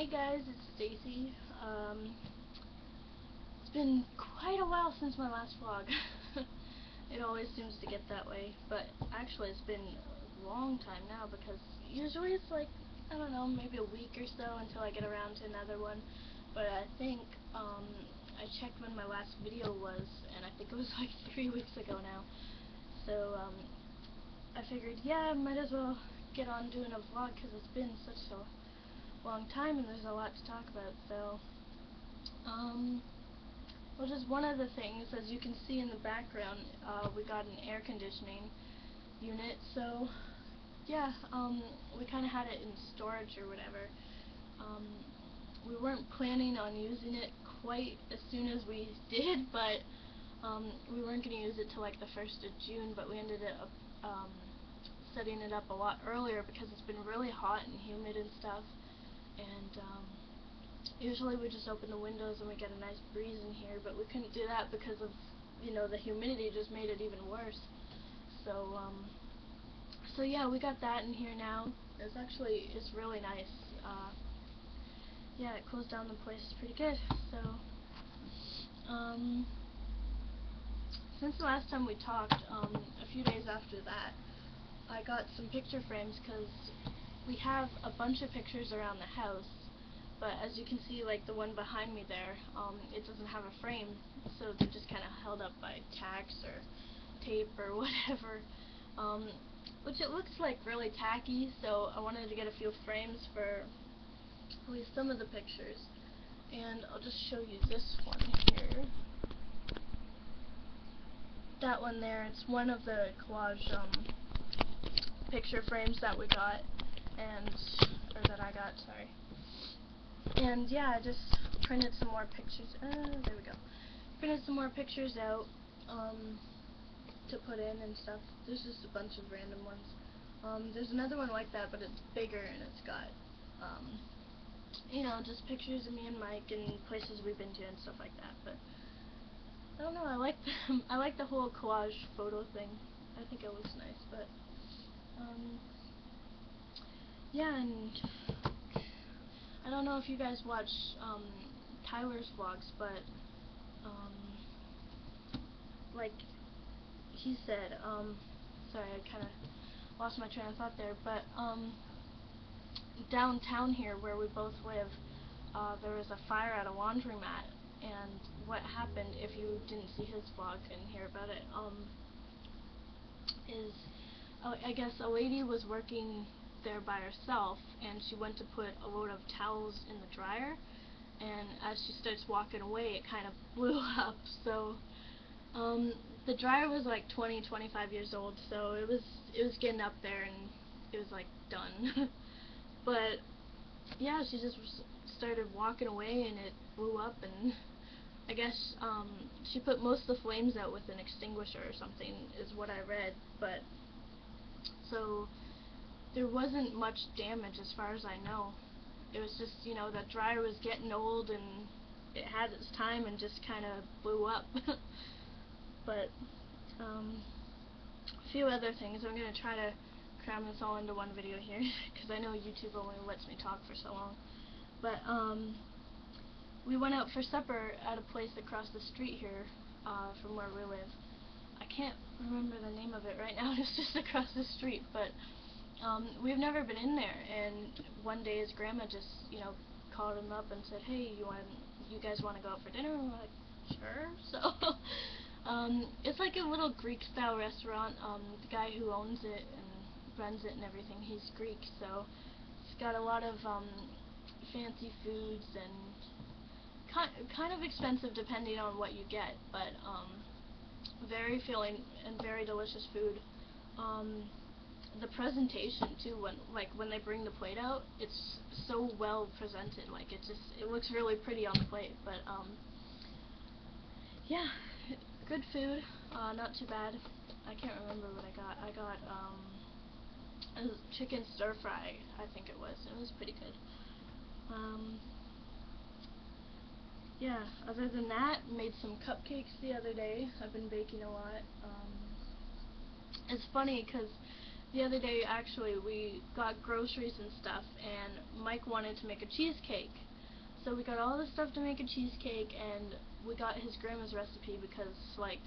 Hey guys, it's Stacy. It's been quite a while since my last vlog. It always seems to get that way, but actually it's been a long time now because usually it's like, I don't know, maybe a week or so until I get around to another one. But I think, I checked when my last video was, and I think it was like 3 weeks ago now. So, I figured, yeah, I might as well get on doing a vlog because it's been such a long time and there's a lot to talk about. So well, just one of the things, as you can see in the background, we got an air conditioning unit. So yeah, we kind of had it in storage or whatever. We weren't planning on using it quite as soon as we did, but we weren't going to use it till like the 1st of June, but we ended up setting it up a lot earlier because it's been really hot and humid and stuff. And usually we just open the windows and we get a nice breeze in here, but we couldn't do that because of, you know, the humidity just made it even worse. So so yeah, we got that in here now. It's really nice. Yeah, it cools down the place pretty good. So since the last time we talked, a few days after that, I got some picture frames because we have a bunch of pictures around the house, but as you can see, like the one behind me there, it doesn't have a frame, so they're just kind of held up by tacks or tape or whatever, which it looks like really tacky. So I wanted to get a few frames for at least some of the pictures, and I'll just show you this one here. That one there, it's one of the collage picture frames that we got, or that I got, sorry. And yeah, I just printed some more pictures. There we go. Printed some more pictures out to put in and stuff. There's just a bunch of random ones. There's another one like that, but it's bigger and it's got, you know, just pictures of me and Mike and places we've been to and stuff like that. But I don't know. I like the whole collage photo thing. I think it looks nice, but yeah, and I don't know if you guys watch Tyler's vlogs, but like he said, sorry, I kind of lost my train of thought there, but downtown here where we both live, there was a fire at a laundromat, and what happened, if you didn't see his vlog and hear about it, is I guess a lady was working there by herself, and she went to put a load of towels in the dryer, and as she starts walking away, it kind of blew up. So the dryer was like 25 years old, so it was getting up there and it was like done. But yeah, she just started walking away and it blew up, and I guess she put most of the flames out with an extinguisher or something, is what I read. But so there wasn't much damage as far as I know. It was just, you know, that dryer was getting old and it had its time and just kind of blew up. But a few other things. I'm going to try to cram this all into one video here because I know YouTube only lets me talk for so long. But we went out for supper at a place across the street here from where we live. I can't remember the name of it right now. It's just across the street, but we've never been in there, and one day his grandma just, you know, called him up and said, hey, you guys want to go out for dinner? And we're like, sure. So it's like a little Greek style restaurant. The guy who owns it and runs it and everything, he's Greek, so it's got a lot of fancy foods and kind of expensive depending on what you get, but very filling and very delicious food. The presentation too, when they bring the plate out, it's so well presented. Like it looks really pretty on the plate. But yeah, good food. Not too bad. I can't remember what I got. I got a chicken stir fry, I think it was. It was pretty good. Yeah, other than that, made some cupcakes the other day. I've been baking a lot. It's funny because the other day, actually, we got groceries and stuff, and Mike wanted to make a cheesecake. So we got all the stuff to make a cheesecake, and we got his grandma's recipe because, like,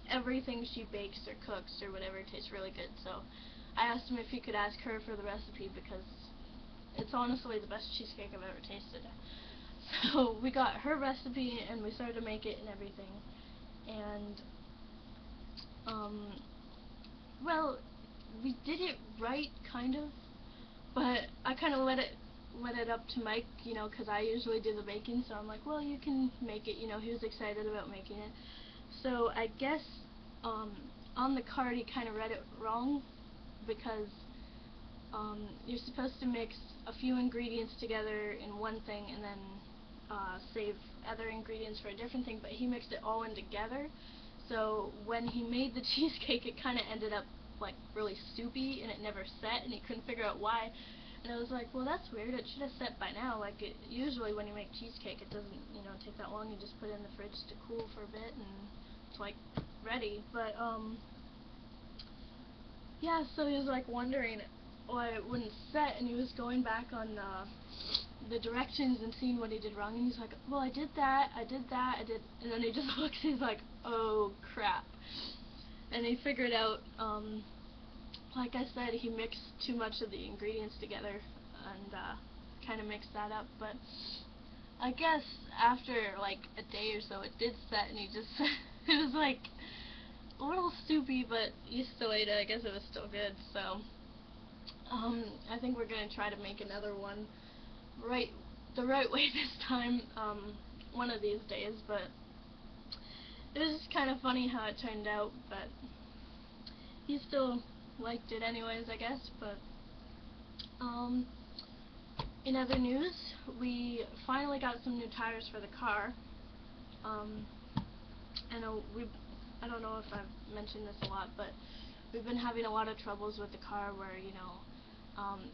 everything she bakes or cooks or whatever tastes really good. So I asked him if he could ask her for the recipe because it's honestly the best cheesecake I've ever tasted. So we got her recipe, and we started to make it and everything. And, well, we did it right, kind of, but I kind of let it up to Mike, you know, because I usually do the baking, so I'm like, well, you can make it, you know. He was excited about making it. So I guess on the card he kind of read it wrong, because you're supposed to mix a few ingredients together in one thing and then save other ingredients for a different thing, but he mixed it all in together. So when he made the cheesecake, it kind of ended up like really soupy, and it never set, and he couldn't figure out why. And I was like, well, that's weird. It should have set by now. Like, usually when you make cheesecake, it doesn't, you know, take that long. You just put it in the fridge to cool for a bit, and it's like ready. But yeah. So he was like wondering why it wouldn't set, and he was going back on the directions and seeing what he did wrong, and he's like, well, I did that, and then he just looks, he's like, oh crap. And he figured out, like I said, he mixed too much of the ingredients together, and kind of mixed that up. But I guess after like a day or so, it did set, and he just it was like a little soupy, but you still ate it. I guess it was still good. So I think we're gonna try to make another one the right way this time, one of these days. But it was just kind of funny how it turned out, but he still liked it anyways, I guess. But in other news, we finally got some new tires for the car. I don't know if I've mentioned this a lot, but we've been having a lot of troubles with the car where, you know,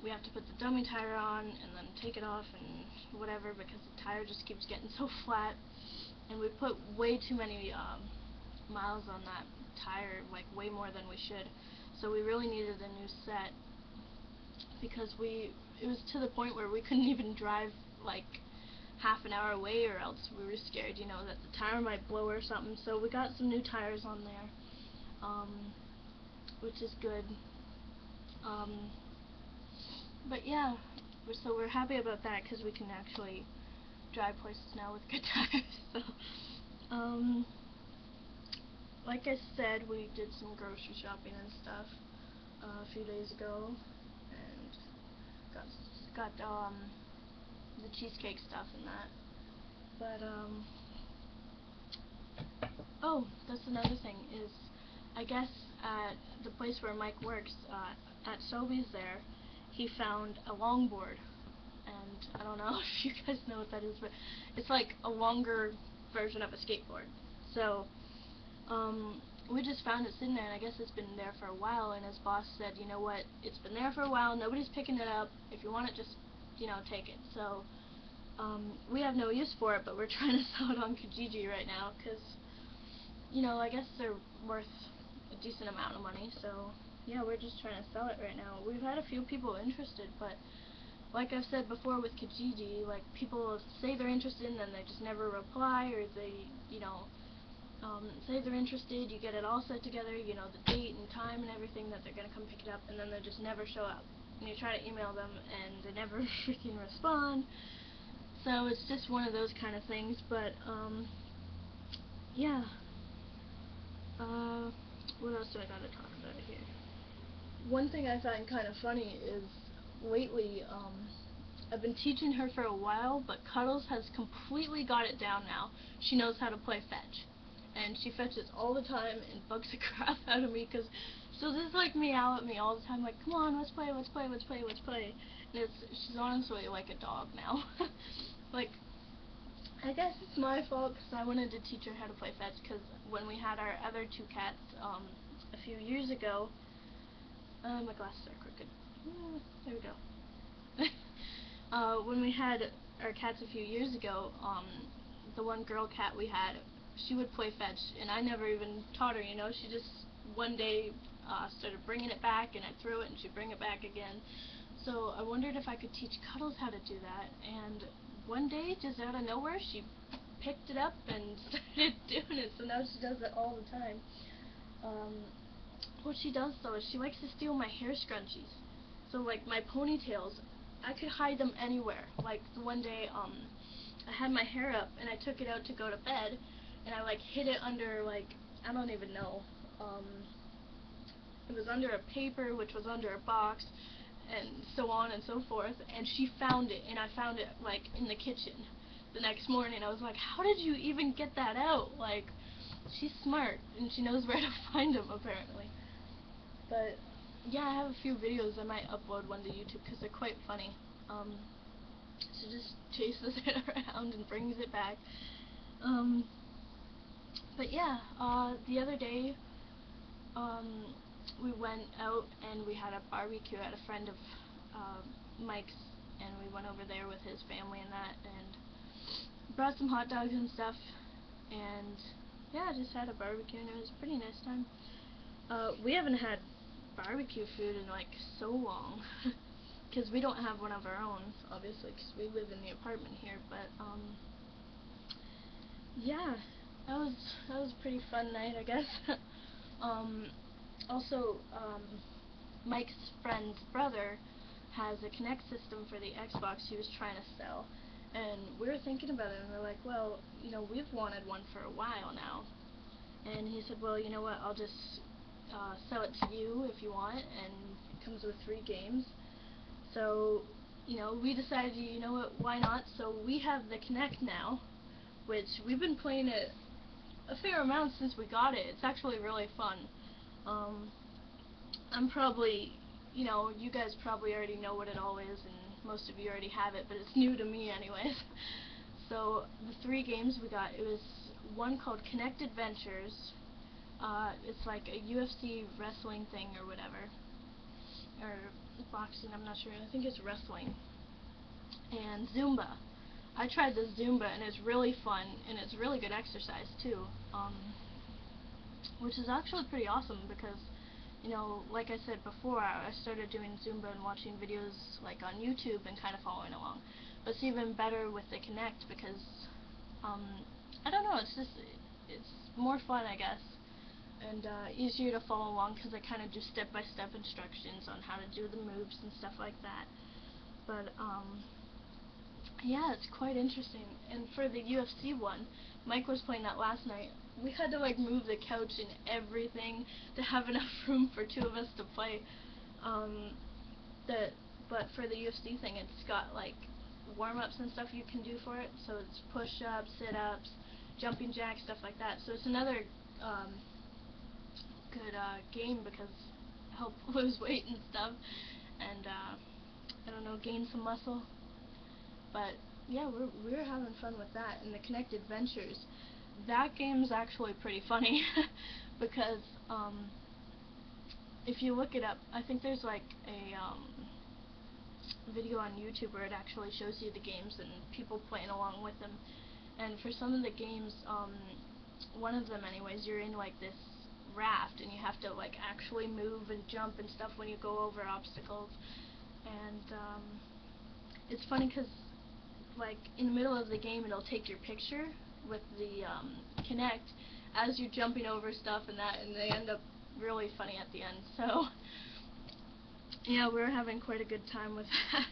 we have to put the dummy tire on and then take it off and whatever, because the tire just keeps getting so flat, and we put way too many miles on that tire, like way more than we should. So we really needed a new set, because it was to the point where we couldn't even drive like half an hour away, or else we were scared, you know, that the tire might blow or something. So we got some new tires on there, which is good. But yeah, so we're happy about that, because we can actually drive places now with good tires. So, like I said, we did some grocery shopping and stuff a few days ago, and got the cheesecake stuff and that. But oh, that's another thing, is I guess at the place where Mike works, at Sobeys there, he found a longboard, and I don't know if you guys know what that is, but it's like a longer version of a skateboard. So we just found it sitting there, and I guess it's been there for a while, and his boss said, you know what, it's been there for a while, nobody's picking it up, if you want it, just, you know, take it. So we have no use for it, but we're trying to sell it on Kijiji right now, because, you know, I guess they're worth a decent amount of money. So yeah, we're just trying to sell it right now. We've had a few people interested, but like I've said before with Kijiji, like, people say they're interested and then they just never reply, or they, you know, say they're interested, you get it all set together, you know, the date and time and everything that they're going to come pick it up, and then they just never show up. And you try to email them and they never freaking respond. So it's just one of those kind of things. But yeah. What else do I gotta talk about here? One thing I find kind of funny is lately, I've been teaching her for a while, but Cuddles has completely got it down now. She knows how to play fetch, and she fetches all the time and bugs the crap out of me, because she'll just like meow at me all the time, like, come on, let's play, let's play, let's play, let's play. And she's honestly like a dog now. Like, I guess it's my fault, because I wanted to teach her how to play fetch, because when we had our other two cats a few years ago, my glasses are crooked. There we go. When we had our cats a few years ago, the one girl cat we had, she would play fetch, and I never even taught her, you know. She just, one day, started bringing it back, and I threw it and she'd bring it back again. So I wondered if I could teach Cuddles how to do that, and one day, just out of nowhere, she picked it up and started doing it, so now she does it all the time. What she does though is she likes to steal my hair scrunchies. So like my ponytails, I could hide them anywhere. Like one day, I had my hair up and I took it out to go to bed, and I like hid it under, like, I don't even know, it was under a paper, which was under a box, and so on and so forth, and she found it, and I found it like in the kitchen the next morning. I was like, how did you even get that out? Like, she's smart and she knows where to find them apparently. But yeah, I have a few videos. I might upload one to YouTube because they're quite funny. She just chases it around and brings it back. But yeah, the other day, we went out and we had a barbecue at a friend of Mike's, and we went over there with his family and that, and brought some hot dogs and stuff, and yeah, just had a barbecue, and it was a pretty nice time. We haven't had barbecue food in like so long, because we don't have one of our own, obviously, because we live in the apartment here. But yeah, that was a pretty fun night, I guess. Also, Mike's friend's brother has a Kinect system for the Xbox he was trying to sell, and we were thinking about it, and we're like, well, you know, we've wanted one for a while now. And he said, well, you know what, I'll just sell it to you if you want, and it comes with 3 games. So, you know, we decided, you know what, why not? So we have the Kinect now, which we've been playing it a fair amount since we got it. It's actually really fun. I'm probably, you know, you guys probably already know what it all is, and most of you already have it, but it's new to me anyways. So the 3 games we got, it was one called Kinect Adventures. It's like a UFC wrestling thing or whatever, or boxing, I'm not sure. I think it's wrestling. And Zumba. I tried the Zumba, and it's really fun, and it's really good exercise too, which is actually pretty awesome because, you know, like I said before, I started doing Zumba and watching videos like on YouTube and kind of following along. But it's even better with the Kinect because, I don't know, it's more fun, I guess, and easier to follow along because I kind of do step-by-step instructions on how to do the moves and stuff like that. But yeah, it's quite interesting. And for the UFC one, Mike was playing that last night. We had to like move the couch and everything to have enough room for 2 of us to play. But for the UFC thing, it's got like warm-ups and stuff you can do for it. So it's push-ups, sit-ups, jumping jacks, stuff like that. So it's another good game because it helps lose weight and stuff, and I don't know, gain some muscle. But yeah, we're having fun with that. And the Kinect Adventures, that game's actually pretty funny because if you look it up, I think there's like a video on YouTube where it actually shows you the games and people playing along with them. And for some of the games, one of them anyways, you're in like this raft and you have to like actually move and jump and stuff when you go over obstacles. And it's funny because like in the middle of the game it'll take your picture with the Kinect as you're jumping over stuff and that, and they end up really funny at the end. So yeah, we're having quite a good time with that.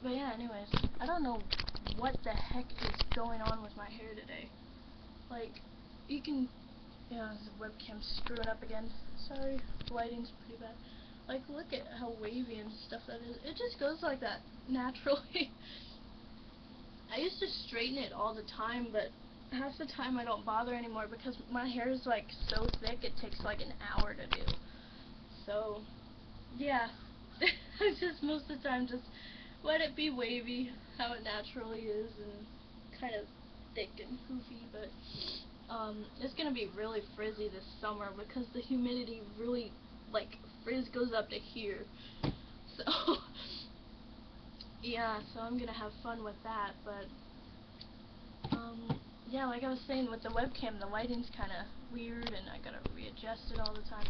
But yeah, anyways, I don't know what the heck is going on with my hair today. Like, you can, yeah, the webcam's screwing up again. Sorry, the lighting's pretty bad. Like, look at how wavy and stuff that is. It just goes like that naturally. I used to straighten it all the time, but half the time I don't bother anymore because my hair is like so thick it takes like an hour to do. So yeah, I just most of the time just let it be wavy how it naturally is and kind of thick and poofy. But it's gonna be really frizzy this summer because the humidity really, like, frizz goes up to here. So yeah, so I'm gonna have fun with that. But yeah, like I was saying with the webcam, the lighting's kind of weird and I gotta readjust it all the time.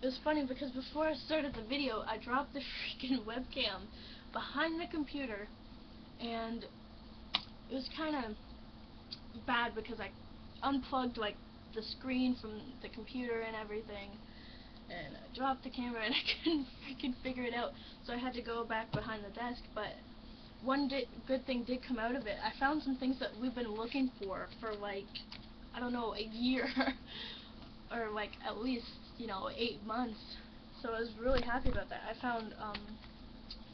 It was funny because before I started the video, I dropped the freaking webcam behind the computer, and it was kind of bad because I unplugged like the screen from the computer and everything, and I dropped the camera and I couldn't freaking figure it out, so I had to go back behind the desk. But one good thing did come out of it. I found some things that we've been looking for like, I don't know, a year or like at least, you know, 8 months. So I was really happy about that. I found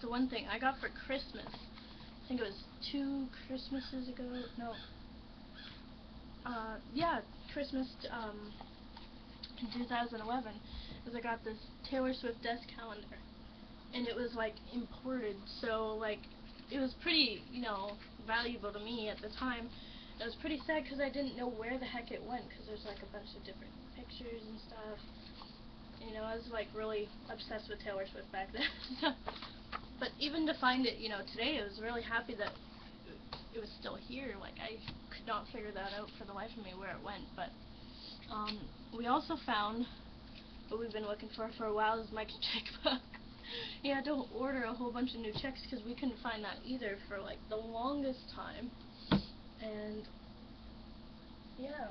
the one thing I got for Christmas, I think it was 2 Christmases ago, no, yeah, Christmas in 2011, is I got this Taylor Swift desk calendar, and it was like imported, so like it was pretty, you know, valuable to me at the time. It was pretty sad because I didn't know where the heck it went, because there's like a bunch of different pictures and stuff. You know, I was like really obsessed with Taylor Swift back then. But even to find it, you know, today, I was really happy that it was still here. Like, I could not figure that out for the life of me where it went. But we also found what we've been looking for a while is Mike's checkbook. He had to order a whole bunch of new checks because we couldn't find that either for like the longest time. And yeah,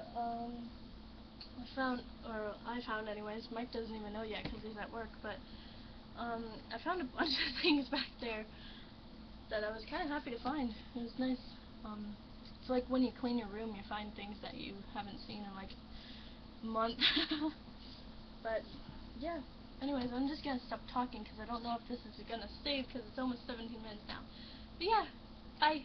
I found anyways, Mike doesn't even know yet because he's at work, but I found a bunch of things back there that I was kind of happy to find. It was nice. It's like when you clean your room, you find things that you haven't seen in like a month. But yeah, anyways, I'm just gonna stop talking because I don't know if this is gonna save because it's almost 17 minutes now. But yeah, bye.